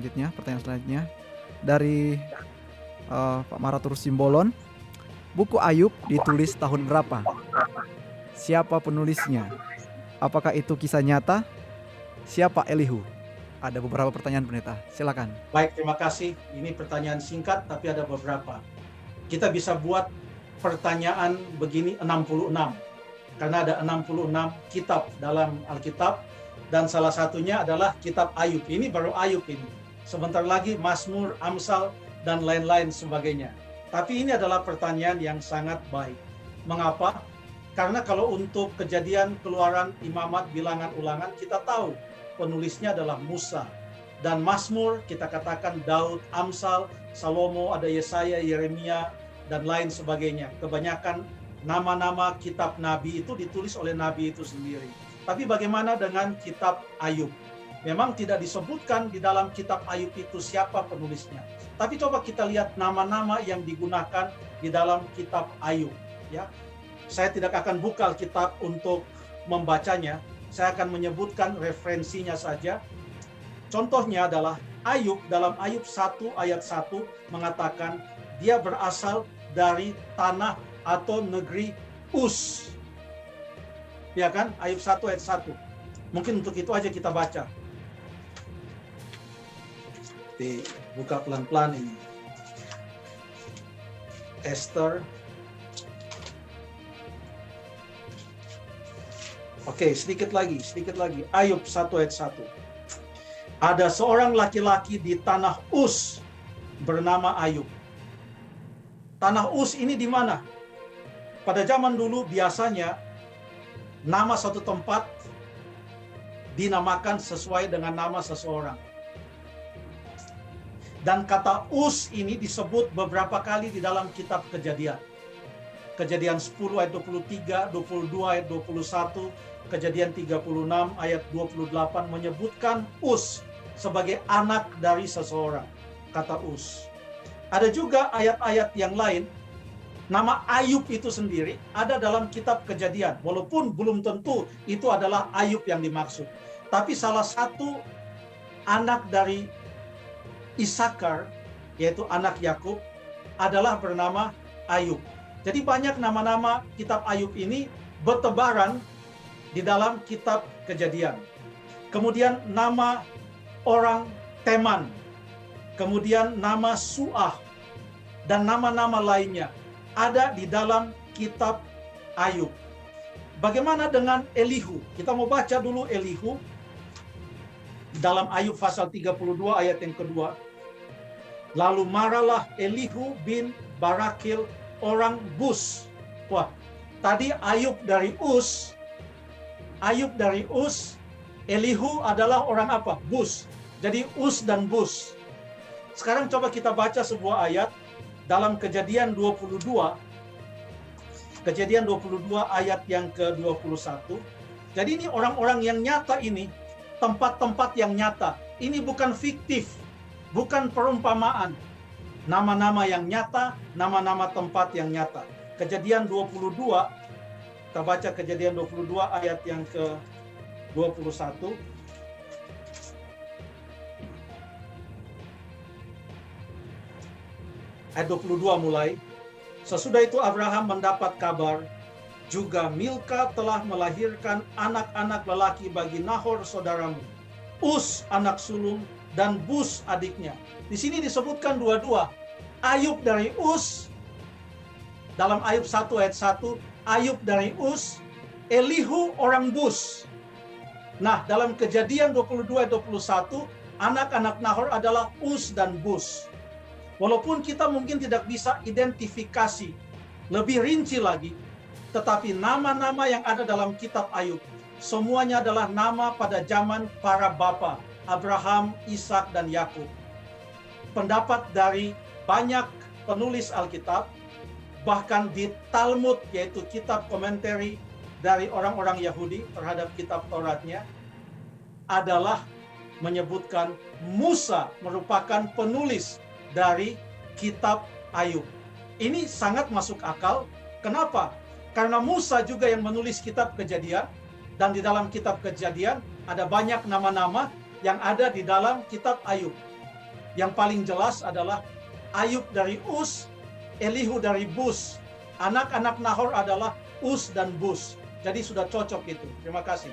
pertanyaan selanjutnya dari Pak Maratur Simbolon. Buku Ayub ditulis tahun berapa? Siapa penulisnya? Apakah itu kisah nyata? Siapa Elihu? Ada beberapa pertanyaan pendeta, silakan. Baik, terima kasih. Ini pertanyaan singkat tapi ada beberapa. Kita bisa buat pertanyaan begini 66. Karena ada 66 kitab dalam Alkitab dan salah satunya adalah kitab Ayub. Ini baru Ayub ini. Sebentar lagi Mazmur, Amsal dan lain-lain sebagainya. Tapi ini adalah pertanyaan yang sangat baik. Mengapa? Karena kalau untuk Kejadian, Keluaran, Imamat, Bilangan, Ulangan, kita tahu penulisnya adalah Musa. Dan Mazmur kita katakan Daud, Amsal, Salomo, ada Yesaya, Yeremia, dan lain sebagainya. Kebanyakan nama-nama kitab Nabi itu ditulis oleh Nabi itu sendiri. Tapi bagaimana dengan kitab Ayub? Memang tidak disebutkan di dalam kitab Ayub itu siapa penulisnya. Tapi coba kita lihat nama-nama yang digunakan di dalam kitab Ayub. Ya, saya tidak akan buka kitab untuk membacanya. Saya akan menyebutkan referensinya saja. Contohnya adalah Ayub dalam Ayub 1 ayat 1 mengatakan dia berasal dari tanah atau negeri Uz. Ya kan? Ayub 1 ayat 1. Mungkin untuk itu aja kita baca. Dibuka pelan-pelan ini. Esther. Oke, sedikit lagi. Ayub 1 ayat 1. Ada seorang laki-laki di tanah Uz bernama Ayub. Tanah Uz ini di mana? Pada zaman dulu biasanya nama satu tempat dinamakan sesuai dengan nama seseorang. Dan kata Uz ini disebut beberapa kali di dalam kitab Kejadian. Kejadian 10 ayat 23, 22 ayat 21, Kejadian 36 ayat 28 menyebutkan Uz sebagai anak dari seseorang. Kata Uz. Ada juga ayat-ayat yang lain, nama Ayub itu sendiri ada dalam kitab Kejadian. Walaupun belum tentu itu adalah Ayub yang dimaksud. Tapi salah satu anak dari Isakar, yaitu anak Yakub, adalah bernama Ayub. Jadi banyak nama-nama kitab Ayub ini bertebaran di dalam kitab Kejadian. Kemudian nama orang Teman, kemudian nama Suah, dan nama-nama lainnya ada di dalam kitab Ayub. Bagaimana dengan Elihu? Kita mau baca dulu Elihu dalam Ayub pasal 32 ayat yang kedua. Lalu marahlah Elihu bin Barakil orang Bus. Wah, tadi Ayub dari Uz. Elihu adalah orang apa? Bus. Jadi Uz dan Bus. Sekarang coba kita baca sebuah ayat dalam Kejadian 22. Kejadian 22 ayat yang ke-21. Jadi ini orang-orang yang nyata ini, tempat-tempat yang nyata. Ini bukan fiktif, bukan perumpamaan. Nama-nama yang nyata, nama-nama tempat yang nyata. Kejadian 22, kita baca Kejadian 22 ayat yang ke-21. Ayat 22 mulai. Sesudah itu Abraham mendapat kabar, juga Milka telah melahirkan anak-anak lelaki bagi Nahor saudaramu, Uz anak sulung, dan Bus adiknya. Di sini disebutkan dua-dua. Ayub dari Uz, dalam Ayub 1 ayat 1, Ayub dari Uz, Elihu orang Bus. Nah, dalam Kejadian 22 ayat 21, anak-anak Nahor adalah Uz dan Bus. Walaupun kita mungkin tidak bisa identifikasi lebih rinci lagi, tetapi nama-nama yang ada dalam kitab Ayub, semuanya adalah nama pada zaman para bapa, Abraham, Ishak, dan Yakub. Pendapat dari banyak penulis Alkitab, bahkan di Talmud, yaitu kitab komentari dari orang-orang Yahudi terhadap kitab Tauratnya, adalah menyebutkan Musa merupakan penulis dari kitab Ayub. Ini sangat masuk akal. Kenapa? Karena Musa juga yang menulis kitab Kejadian, dan di dalam kitab Kejadian ada banyak nama-nama yang ada di dalam kitab Ayub. Yang paling jelas adalah Ayub dari Us, Elihu dari Bus. Anak-anak Nahor adalah Us dan Bus. Jadi sudah cocok itu. Terima kasih.